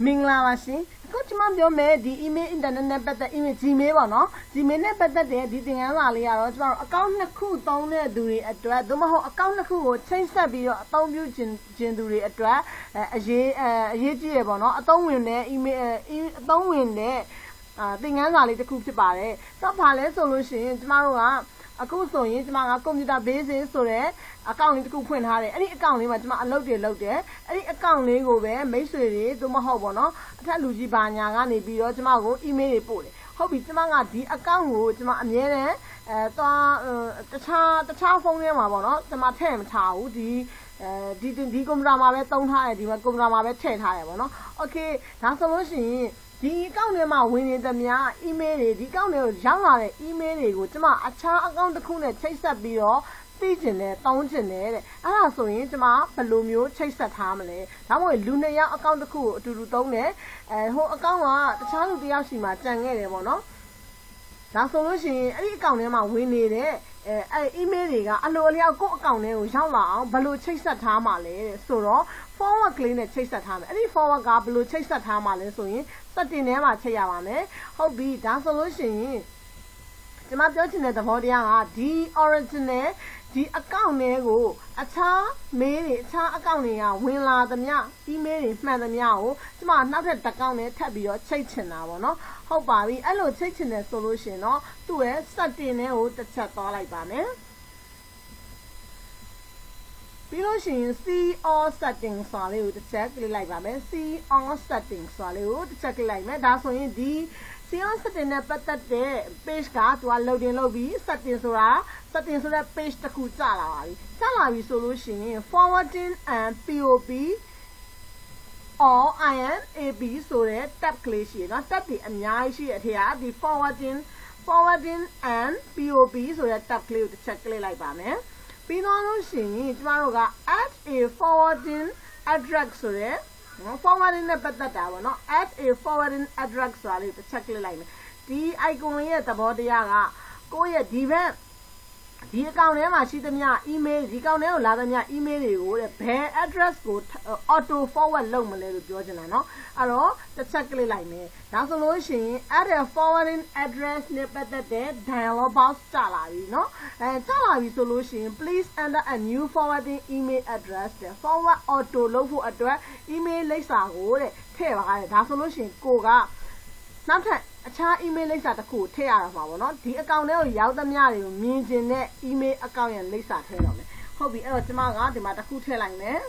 မင်္ဂလာပါရှင်အခုကျွန်မပြောမယ်ဒီ email internet နဲ့ပတ်သက် email Gmail ပေါ့နော် Gmail နဲ့ပတ်သက်တဲ့ဒီသင်ခန်းစာလေးကတော့ကျွန်တော် account နှစ်ခုသုံးတဲ့သူတွေအတွက်သို့မဟုတ် account နှစ်ခုကိုချိတ်ဆက်ပြီးတော့အသုံးပြုခြင်းသူတွေအတွက်အရေးကြီးရပေါ့နော်အသုံးဝင်တဲ့ email အသုံးဝင်တဲ့သင်ခန်းစာလေးတစ်ခုဖြစ်ပါတယ်တော့ဘာလဲဆိုလို့ရှိရင်ကျမတို့ကအခုဆိုရင်ကျမက computer basis ဆိုတဲ့ account လေးတစ်ခုဖွင့်ထားတယ်အဲ့ဒီ account လေးမှာကျမအလုပ်တွေလုပ်တယ်အဲ့ဒီ account လေးကိုပဲမိတ်ဆွေတွေသို့မဟုတ်ပေါ့နော်အထက်လူကြီးဘာညာကနေပြီးတော့ကျမကို email တွေပို့တယ်ဟုတ်ပြီကျမကဒီ account ကိုကျမအမြဲတမ်းတခြားဖုန်းထဲမှာပေါ့နော်ကျမထည့်မထားဘူးဒီကွန်ပျူတာမှာပဲသုံးထားတယ်ဒီမှာကွန်ပျူတာမှာပဲထည့်ထားတယ်ပေါ့နော် okay ဒါဆိုလို့ရှိရင်ဒီ account ထဲမှာဝင်နေသမျှ email တွေဒီ account တွေကိုရောက်လာတဲ့ email တွေကိုကျမအခြား account တစ်ခုနဲ့ချိတ်ဆက်ပြီးတော့သိကျင်တယ်တောင်းကျင်တယ်တဲ့အဲ့ဒါဆိုရင်ကျမဘယ်လိုမျိုးချိတ်ဆက်ထားမလဲဒါမှမဟုတ်လူနှစ်ယောက် account တစ်ခုကိုအတူတူသုံးတယ်ဟို account ကတခြားလူတစ်ယောက်စီမှာကြံခဲ့တယ်ပေါ့နော်ဒါဆိုလို့ရှိရင်အဲ့ဒီ account ထဲမှာဝင်နေတဲ့အဲ့ email တွေကအလိုအလျောက်ကိုယ့် account ထဲကိုရောက်လာအောင်ဘယ်လိုချိတ်ဆက်ထားမှာလဲတဲ့ဆိုတော့ forward ကလေးနဲ့ချိတ်ဆက်ထားမယ်အဲ့ဒီ forward ကဘယ်လိုချိတ်ဆက်ထားမှာလဲဆိုရင်setting ထဲမှာချိန်ရပါမယ်ဟုတ်ပြီဒါဆိုလို့ရှိရင်ကျမပြောချင်တဲ့သဘောတရားကဒီ original ဒီ account တွေကိုအခြား mail တွေအခြား account တွေကဝင်လာသမျှ email တွေမှန်သမျှကိုကျမနောက်ထပ် account နဲ့ထပ်ပြီးတော့ချိတ်ချင်တာပေါ့နော်ဟုတ်ပါပြီအဲ့လိုချိတ်ချင်တယ်ဆိုလို့ရှိရင်တော့သူ့ရဲ့ setting တွေကိုတစ်ချက်သွားလိုက်ပါမယ်ပြီးလို့ရှိရင် see all settings ဆိုတာလေးကိုတစ်ချက်ကလစ်လိုက်ပါမယ် see all settings ဆိုတာလေးကိုတစ်ချက်ကလစ်လိုက်မယ်ဒါဆိုရင်ဒီ see all settings နဲ့ပတ်သက်တဲ့ page ကသူက loading လုပ်ပြီး setting ဆိုတဲ့ page တစ်ခုကျလာပါပြီကျလာပြီဆိုလို့ရှိရင် forwarding and pop or INAB ဆိုတဲ့ tab ကလေးရှိရနော် tab တွေအများကြီးရှိတဲ့အထက်ကဒီ forwarding and pop ဆိုတဲ့ tab ကလေးကိုတစ်ချက်ကလစ်လိုက်ပါမယ်ပြီးတော့လို့ရှိရင်ကျမတို့က add a forwarding address ဆိုတဲ့ forwarding နဲ့ပတ်သက်တာပေါ့နော် add a forwarding address ဆိုတာလေးတစ်ချက်ကလစ်လိုက်မယ်ဒီ icon ရဲ့သဘောတရားကကိုယ့်ရဲ့ဒီဘက်ဒီ account ထဲမှာရှိသမျှ email ဒီ account ထဲကိုလာသမျှ email တွေကိုတဲ့ဘယ် address ကို auto forward လုပ်မလဲလို့ပြောချင်တာเนาะအဲ့တော့တစ်ချက်ကလစ်လိုက်မယ်ဒါဆိုလို့ရှိရင် add a forwarding address နဲ့ပတ်သက်တဲ့ dialog box ကျလာပြီเนาะကျလာပြီဆိုလို့ရှိရင် please enter a new forwarding email address တဲ့ forward auto လုပ်ဖို့အတွက် email လိပ်စာကိုတဲ့ထည့်ပါတဲ့ဒါဆိုလို့ရှိရင်ကိုကနောက်ထပ်အခြား email လိပ်စာတစ်ခုထည့်ရတာပါဗောနော်ဒီ account ထဲကိုရောက်သမျှတွေကိုမြင်ကျင်တဲ့ email account ရဲ့လိပ်စာထည့်တော့မယ်ဟုတ်ပြီအဲ့တော့ကျမကဒီမှာတစ်ခုထည့်လိုက်မယ်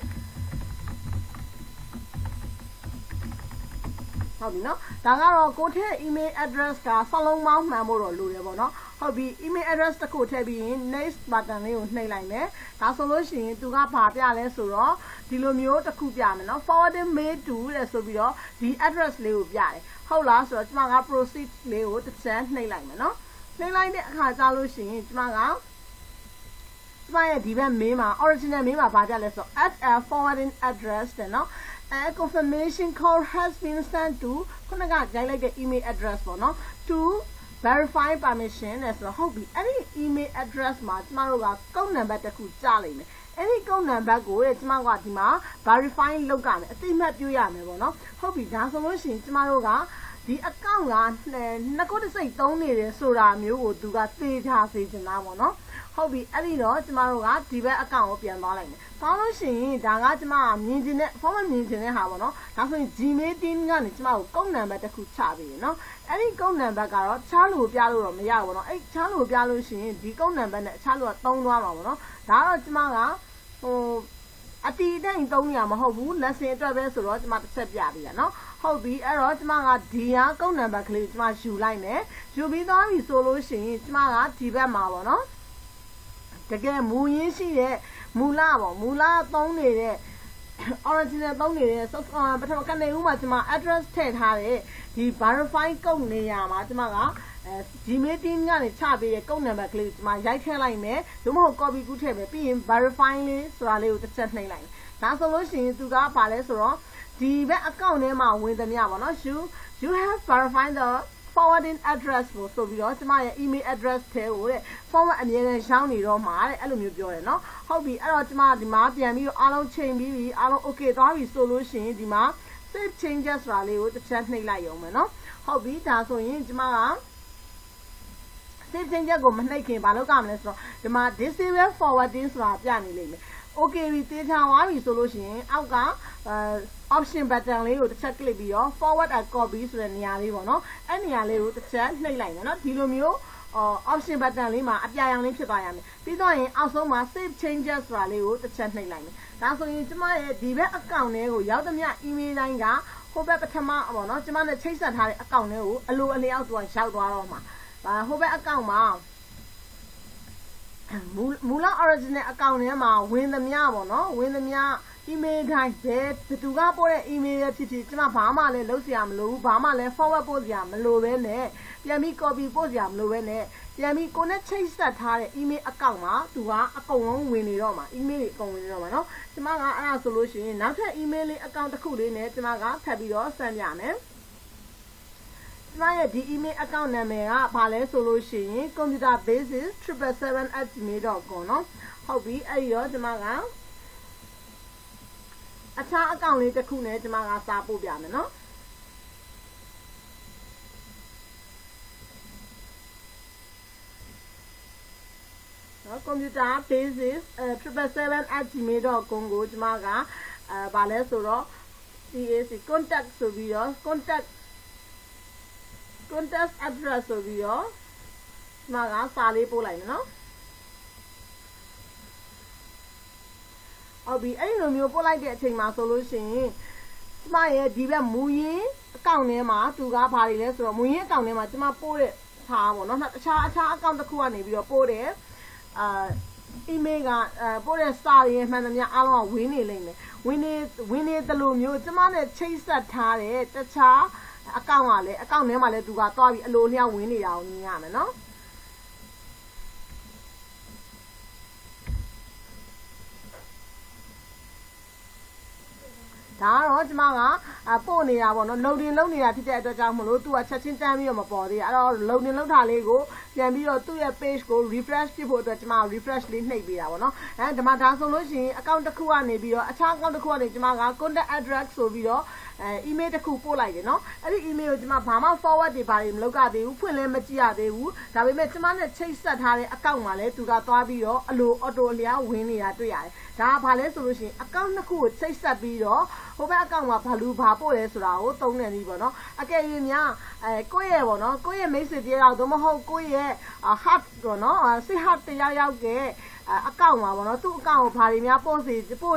ဟုတ်ပြီနော်ဒါကတော့ကိုထည့် email address ကစလုံးပေါင်းမှန်ဖို့တော့လိုတယ်ဗောနော်ဟုတ်ပြီ email address တစ်ခုထည့်ပြီးရင် next button လေးကိုနှိပ်လိုက်မယ်ဒါဆိုလို့ရှိရင်သူကဘာပြလဲဆိုတော့ဒီလိုမျိုးတစ်ခုပြမယ်နော် forwarding mail to တဲ့ဆိုပြီးတော့ဒီ address လေးကိုပြတယ်ဟုတ်လားဆိုတော့ကျမက proceed လေးကိုတစ်ချက်နှိပ်လိုက်မယ်နော်နှိပ်လိုက်တဲ့အခါကျလို့ရှိရင်ကျမရဲ့ဒီဘက် mail မှာ original mail မှာဘာပြလဲဆိုတော့ add a forwarding address တဲ့နော်a confirmation code has been sent to ခုနကရိုက်လိုက်တဲ့ email address ပေါ့နော် to verify permission နဲ့ဆိုတော့ဟုတ်ပြီအဲ့ဒီ email address မှာကျမတို့ကကုတ်နံပါတ်တစ်ခုကြားလိုက်မယ်အဲ့ဒီကုတ်နံပါတ်ကိုကျမကဒီမှာ verify လုပ်ရမယ်အသိမှတ်ပြုရမယ်ပေါ့နော်ဟုတ်ပြီဒါဆိုလို့ရှိရင်ကျမတို့ကဒီ account ကနှစ်ခုတစ်စိတ်သုံးနေတယ်ဆိုတာမျိုးကိုသူကသိချစေချင်တာပေါ့နော်ဟုတ်ပြီအဲ့ဒီတော့ကျမတို့ကဒီဘက် account ကိုပြန်သွားလိုက်မယ်။သွားလို့ရှိရင်ဒါကကျမကမြင်ချင်တဲ့ format မြင်ချင်တဲ့ဟာပေါ့နော်။ဒါဆိုရင် Gmail team ကနေကျမကိုကုတ်နံပါတ်တစ်ခုချပေးရနော်။အဲ့ဒီကုတ်နံပါတ်ကတော့ချားလို့ပြလို့တော့မရဘူးပေါ့နော်။အဲ့ချားလို့ပြလို့ရှိရင်ဒီကုတ်နံပါတ်နဲ့ချားလို့ကသုံးသွားမှာပေါ့နော်။ဒါတော့ကျမကအတီးတိုင်းသုံးနေရမဟုတ်ဘူး lesson အတွက်ပဲဆိုတော့ကျမတစ်ချက်ပြပေးရနော်ဟုတ်ပြီအဲ့တော့ကျမကဒီဟာကုတ်နံပါတ်ကလေးကျမယူလိုက်မယ်ယူပြီးသွားပြီဆိုလို့ရှိရင်ကျမကဒီဘက်မှာပေါ့နော်တကယ်မူရင်းရှိတဲ့မူလပေါ့မူလသုံးနေတဲ့ original သုံးနေတဲ့ပထမကနေဦးမှာကျမ address ထည့်ထားတဲ့ဒီ verify ကုတ်နေရမှာကျမကGmail team ကနေချပေးတဲ့ကုတ်နံပါတ်ကလေးကျမရိုက်ထည့်လိုက်မယ်သို့မဟုတ် copy ကူးထည့်မယ်ပြီးရင် verify လေးဆိုတာလေးကိုတစ်ချက်နှိပ်လိုက်ဒါဆိုလို့ရှိရင်သူကဘာလဲဆိုတော့ဒီဘက် account ထဲမှာဝင်သမျှပေါ့နော် you have verified the forwarding address ကိုဆိုပြီးတော့ကျမရဲ့ email address ထဲကိုတဲ့ forward အမြဲတမ်းရှောင်းနေတော့မှာတဲ့အဲ့လိုမျိုးပြောတယ်နော်ဟုတ်ပြီအဲ့တော့ကျမဒီမှာပြန်ပြီးတော့အားလုံးချိန်ပြီးပြီအားလုံး okay သွားပြီဆိုလို့ရှိရင်ဒီမှာ save changes ဆိုတာလေးကိုတစ်ချက်နှိပ်လိုက်ရုံပဲเนาะဟုတ်ပြီဒါဆိုရင်ဒီမှာက save changes ကိုမနှိပ်ခင်ဘာလုပ်ကြမလဲဆိုတော့ဒီမှာ disable forwarding ဆိုတာပြနေလိမ့်မယ် okay ပြီတေချာသွားပြီဆိုလို့ရှိရင်အောက်က option button လေးကိုတစ်ချက် click ပြီးတော့ forward and copy ဆိုတဲ့နေရာလေးပေါ့เนาะအဲ့နေရာလေးကိုတစ်ချက်နှိပ်လိုက်မယ်เนาะဒီလိုမျိုးoption button လေးမှာအပြာရောင်လေးဖြစ်သွားရမယ်ပြီးတော့ရင်အောက်ဆုံးမှာ save changes ဆိုတာလေးကိုတစ်ချက်နှိပ်လိုက်မယ်ဒါဆိုရင်ကျမရဲ့ဒီဘက် account လေးကိုရောက်သမျှ email တိုင်းကဟိုဘက်ပထမပေါ့နော်ကျမနဲ့ချိတ်ဆက်ထားတဲ့ account လေးကိုအလိုအလျောက်သူကရောက်သွားတော့မှာဟိုဘက် account မှာမူလ original account ထဲမှာဝင်သမျှပေါ့နော်ဝင်သမျှ email တိုင်းဘယ်သူကပို့တဲ့ email ရဲ့ဖြစ်ဖြစ်ကျမဘာမှလည်းလုပ်စရာမလိုဘူးဘာမှလည်း forward ပို့စရာမလိုပဲနဲ့ပြန်ပြီး copy ပို့စရာမလိုပဲနဲ့ပြန်ပြီးကိုနဲ့ချိတ်ဆက်ထားတဲ့ email account မှာသူကအကုန်လုံးဝင်နေတော့မှာ email တွေအကုန်ဝင်နေတော့မှာเนาะကျမကအဲ့ဒါဆိုလို့ရှိရင်နောက်ထပ် email လေး account တစ်ခုလေးနဲ့ကျမကဖတ်ပြီးတော့စမ်းပြမယ်ကျမရဲ့ဒီ email account နာမည်ကဘာလဲဆိုလို့ရှိရင် computerbasis777@gmail.com เนาะဟုတ်ပြီအဲ့ဒီတော့ကျမကအခြား account လေးတစ်ခုနဲ့ကျမကစာပို့ပြမယ်เนาะcomputer basis 777@gmail.com ကိုကျမကဘာလဲဆိုတော့ CAC contact ဆိုပြီးတော့ contact address ဆိုပြီးတော့ကျမကစာလေးပို့လိုက်မယ်နော်ဟုတ်ပြီအဲ့လိုမျိုးပို့လိုက်တဲ့အချိန်မှာဆိုလို့ရှိရင်ကျမရဲ့ဒီဘက်မူရင်းအကောင့်ထဲမှာသူကဘာတွေလဲဆိုတော့မူရင်းအကောင့်ထဲမှာကျမပို့တဲ့စာပေါ့နော်အခြားအကောင့်တစ်ခုကနေပြီးတော့ပို့တဲ့email ကပို့တဲ့စာရင်းမှန်သမျှအားလုံးကဝင်နေလိမ့်မယ်ဝင်နေတယ်လို့မျိုးကျမနဲ့ချိတ်ဆက်ထားတဲ့တခြားအကောင့်ကလည်းအကောင့်ထဲမှာလည်းသူကသွားပြီးအလိုလျောက်ဝင်နေတာကိုမြင်ရမယ်နော်ဒါကတော့ကျမကပို့နေတာပေါ့နော် loading လုပ်နေတာဖြစ်တဲ့အတွက်ကြောင့်မလို့သူကချက်ချင်းတန်းပြီးတော့မပေါ်သေးဘူးအဲ့တော့ loading လုပ်တာလေးကိုပြန်ပြီးတော့သူ့ရဲ့ page ကို refresh ဖြစ်ဖို့အတွက်ကျမ refresh လေးနှိပ်ပေးတာပေါ့နော်ဒီမှာဒါဆိုလို့ရှိရင် account တစ်ခုကနေပြီးတော့အခြား account တစ်ခုကနေကျမက contact address ဆိုပြီးတော့email တစ်ခုပို့လိုက်တယ်နော်အဲ့ဒီ email ကိုကျမဘာမှ forward တွေဘာတွေမလုပ်ရသေးဘူးဖွင့်လည်းမကြည့်ရသေးဘူးဒါပေမဲ့ကျမနဲ့ချိတ်ဆက်ထားတဲ့ account မှာလည်းသူကသွားပြီးတော့အလို auto အလျားဝင်နေတာတွေ့ရတယ်ဒါကဘာလဲဆိုလို့ရှိရင် account နှစ်ခုကိုချိတ်ဆက်ပြီးတော့ဟိုဘက် account မှာဘာပို့လဲဆိုတာကိုသုံးနေပြီပေါ့နော်အကယ်၍များကိုယ့်ရဲ့ပေါ့နော်ကိုယ့်ရဲ့ message တယောက်သို့မဟုတ်ကိုယ့်ရဲ့ heart ပေါ့နော်စိတ် heart တယောက်ကအကောင့်မှာပေါ့နော်သူ့အကောင့်ကိုဘာတွေများပို့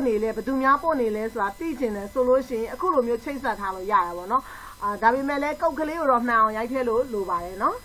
နေလဲဘယ်သူများပို့နေလဲဆိုတာသိချင်တယ်ဆိုလို့ရှိရင်အခုလိုမျိုးချိတ်ဆက်ထားလို့ရတာပေါ့နော်ဒါပေမဲ့လည်းကုတ်ကလေးကိုတော့မှန်အောင်ရိုက်ထည့်လို့လိုပါတယ်နော်